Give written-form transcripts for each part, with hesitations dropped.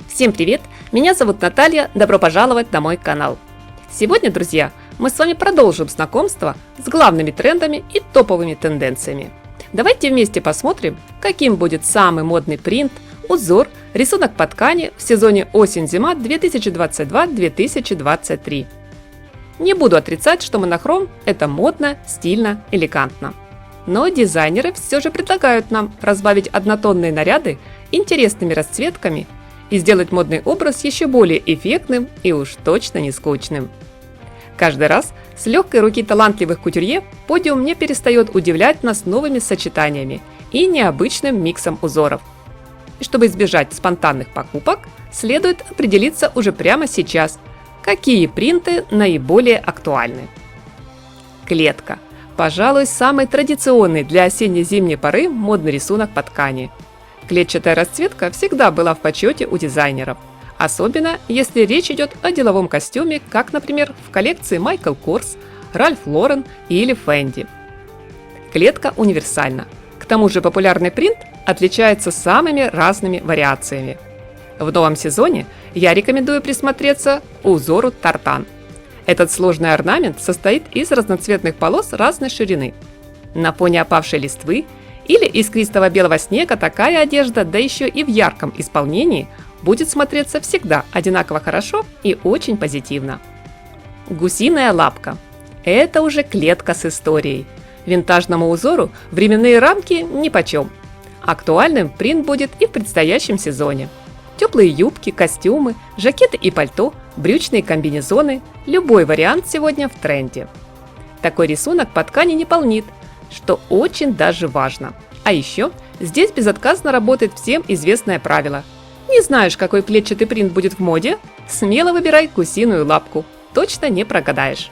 Всем привет! Меня зовут Наталья, добро пожаловать на мой канал. Сегодня, друзья, мы с вами продолжим знакомство с главными трендами и топовыми тенденциями. Давайте вместе посмотрим, каким будет самый модный принт, узор, рисунок по ткани в сезоне осень-зима 2022-2023. Не буду отрицать, что монохром – это модно, стильно, элегантно. Но дизайнеры все же предлагают нам разбавить однотонные наряды интересными расцветками и сделать модный образ еще более эффектным и уж точно не скучным. Каждый раз с легкой руки талантливых кутюрье подиум не перестает удивлять нас новыми сочетаниями и необычным миксом узоров. И чтобы избежать спонтанных покупок, следует определиться уже прямо сейчас, какие принты наиболее актуальны. Клетка. Пожалуй, самый традиционный для осенне-зимней поры модный рисунок по ткани. Клетчатая расцветка всегда была в почете у дизайнеров, особенно если речь идет о деловом костюме, как, например, в коллекции Michael Kors, Ralph Lauren или Fendi. Клетка универсальна. К тому же популярный принт отличается самыми разными вариациями. В новом сезоне я рекомендую присмотреться к узору тартан. Этот сложный орнамент состоит из разноцветных полос разной ширины. На фоне опавшей листвы или искристого белого снега такая одежда, да еще и в ярком исполнении, будет смотреться всегда одинаково хорошо и очень позитивно. Гусиная лапка. Это уже клетка с историей. Винтажному узору временные рамки нипочем. Актуальным принт будет и в предстоящем сезоне. Теплые юбки, костюмы, жакеты и пальто, брючные комбинезоны – любой вариант сегодня в тренде. Такой рисунок по ткани не полнит, что очень даже важно. А еще здесь безотказно работает всем известное правило. Не знаешь, какой клетчатый принт будет в моде? Смело выбирай гусиную лапку, точно не прогадаешь.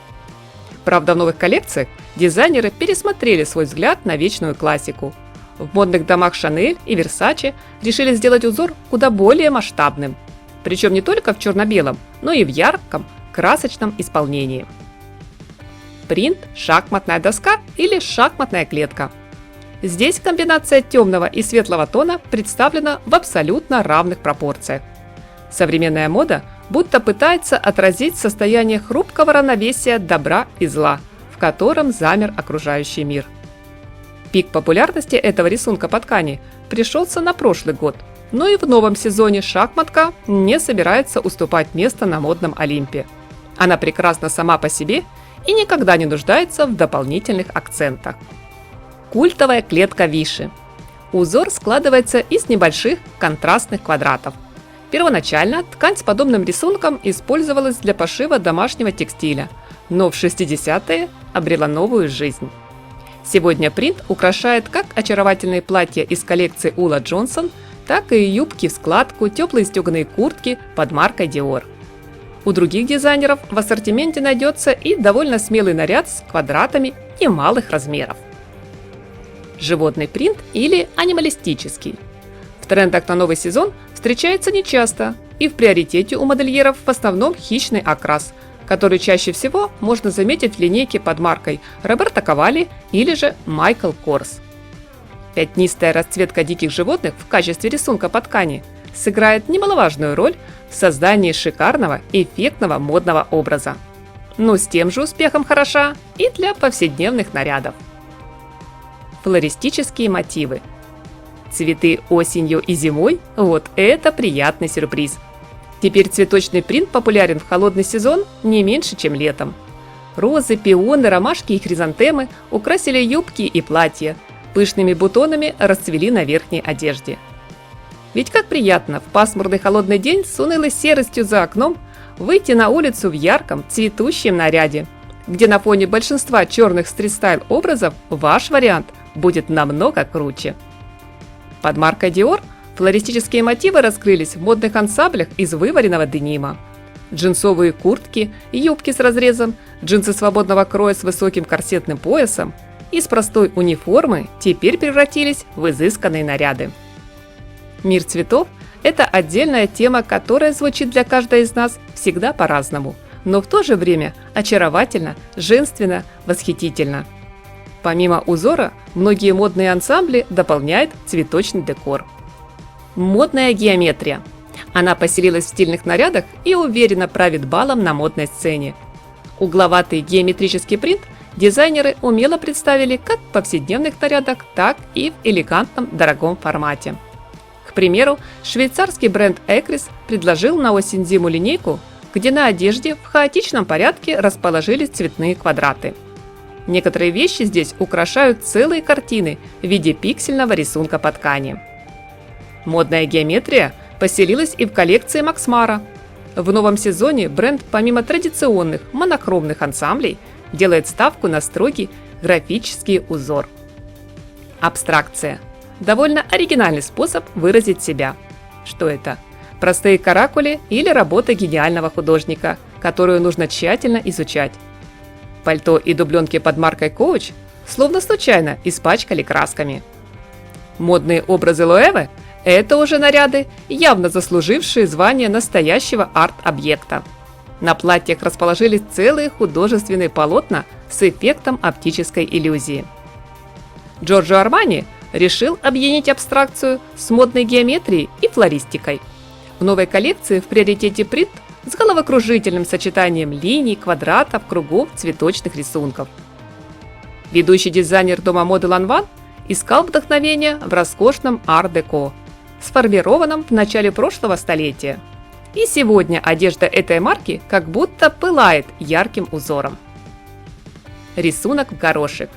Правда, в новых коллекциях дизайнеры пересмотрели свой взгляд на вечную классику. В модных домах Chanel и Versace решили сделать узор куда более масштабным. Причем не только в черно-белом, но и в ярком, красочном исполнении. Принт шахматная доска или шахматная клетка. Здесь комбинация темного и светлого тона представлена в абсолютно равных пропорциях. Современная мода будто пытается отразить состояние хрупкого равновесия добра и зла, в котором замер окружающий мир. Пик популярности этого рисунка по ткани пришелся на прошлый год, но и в новом сезоне шахматка не собирается уступать место на модном Олимпе. Она прекрасна сама по себе и никогда не нуждается в дополнительных акцентах. Культовая клетка Виши. Узор складывается из небольших контрастных квадратов. Первоначально ткань с подобным рисунком использовалась для пошива домашнего текстиля, но в 60-е обрела новую жизнь. Сегодня принт украшает как очаровательные платья из коллекции Уlla Джонсон, так и юбки в складку, теплые стеганые куртки под маркой Dior. У других дизайнеров в ассортименте найдется и довольно смелый наряд с квадратами немалых размеров. Животный принт или анималистический. В трендах на новый сезон встречается нечасто, и в приоритете у модельеров в основном хищный окрас, который чаще всего можно заметить в линейке под маркой Роберто Кавалли или же Michael Kors. Пятнистая расцветка диких животных в качестве рисунка по ткани сыграет немаловажную роль в создании шикарного, эффектного модного образа. Но с тем же успехом хороша и для повседневных нарядов. Флористические мотивы. Цветы осенью и зимой – вот это приятный сюрприз. Теперь цветочный принт популярен в холодный сезон не меньше, чем летом. Розы, пионы, ромашки и хризантемы украсили юбки и платья, пышными бутонами расцвели на верхней одежде. Ведь как приятно в пасмурный холодный день с унылой серостью за окном выйти на улицу в ярком цветущем наряде, где на фоне большинства черных стрит-стайл образов ваш вариант будет намного круче. Под маркой Dior флористические мотивы раскрылись в модных ансамблях из вываренного денима. Джинсовые куртки, юбки с разрезом, джинсы свободного кроя с высоким корсетным поясом из простой униформы теперь превратились в изысканные наряды. Мир цветов – это отдельная тема, которая звучит для каждой из нас всегда по-разному, но в то же время очаровательно, женственно, восхитительно. Помимо узора, многие модные ансамбли дополняют цветочный декор. Модная геометрия. Она поселилась в стильных нарядах и уверенно правит балом на модной сцене. Угловатый геометрический принт дизайнеры умело представили как в повседневных нарядах, так и в элегантном дорогом формате. К примеру, швейцарский бренд Ekris предложил на осень-зиму линейку, где на одежде в хаотичном порядке расположились цветные квадраты. Некоторые вещи здесь украшают целые картины в виде пиксельного рисунка по ткани. Модная геометрия поселилась и в коллекции Max Mara. В новом сезоне бренд помимо традиционных монохромных ансамблей делает ставку на строгий графический узор. Абстракция – довольно оригинальный способ выразить себя. Что это? Простые каракули или работа гениального художника, которую нужно тщательно изучать. Пальто и дубленки под маркой Coach словно случайно испачкали красками. Модные образы Loewe – это уже наряды, явно заслужившие звание настоящего арт-объекта. На платьях расположились целые художественные полотна с эффектом оптической иллюзии. Giorgio Armani решил объединить абстракцию с модной геометрией и флористикой. В новой коллекции в приоритете принт с головокружительным сочетанием линий, квадратов, кругов, цветочных рисунков. Ведущий дизайнер дома моды Lanvin искал вдохновение в роскошном ар-деко, сформированном в начале прошлого столетия. И сегодня одежда этой марки как будто пылает ярким узором. Рисунок в горошек.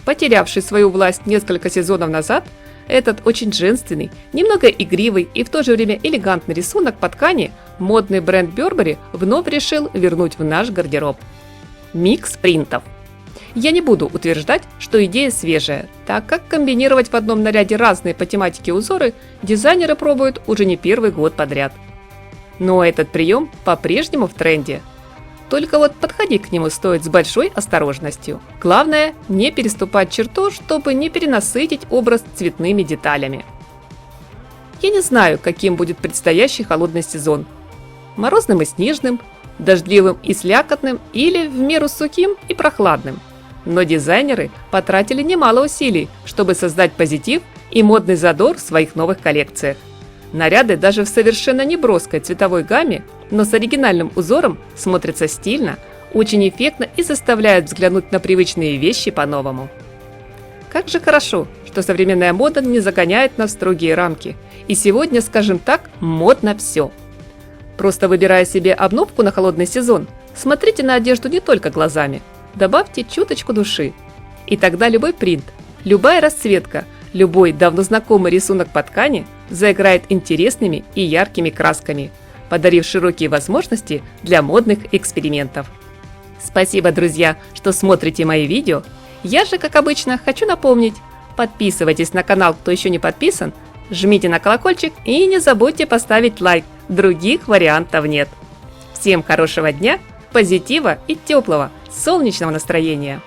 Потерявший свою власть несколько сезонов назад, этот очень женственный, немного игривый и в то же время элегантный рисунок по ткани модный бренд Burberry вновь решил вернуть в наш гардероб. Микс принтов. Я не буду утверждать, что идея свежая, так как комбинировать в одном наряде разные по тематике узоры дизайнеры пробуют уже не первый год подряд. Но этот прием по-прежнему в тренде. Только вот подходить к нему стоит с большой осторожностью. Главное, не переступать черту, чтобы не перенасытить образ цветными деталями. Я не знаю, каким будет предстоящий холодный сезон. Морозным и снежным, дождливым и слякотным или в меру сухим и прохладным. Но дизайнеры потратили немало усилий, чтобы создать позитив и модный задор в своих новых коллекциях. Наряды даже в совершенно неброской цветовой гамме, но с оригинальным узором смотрятся стильно, очень эффектно и заставляют взглянуть на привычные вещи по-новому. Как же хорошо, что современная мода не загоняет нас в строгие рамки. И сегодня, скажем так, модно все. Просто выбирая себе обновку на холодный сезон, смотрите на одежду не только глазами, добавьте чуточку души. И тогда любой принт, любая расцветка, любой давно знакомый рисунок по ткани заиграет интересными и яркими красками, подарив широкие возможности для модных экспериментов. Спасибо, друзья, что смотрите мои видео. Я же, как обычно, хочу напомнить, подписывайтесь на канал, кто еще не подписан, жмите на колокольчик и не забудьте поставить лайк, других вариантов нет. Всем хорошего дня, позитива и теплого, солнечного настроения!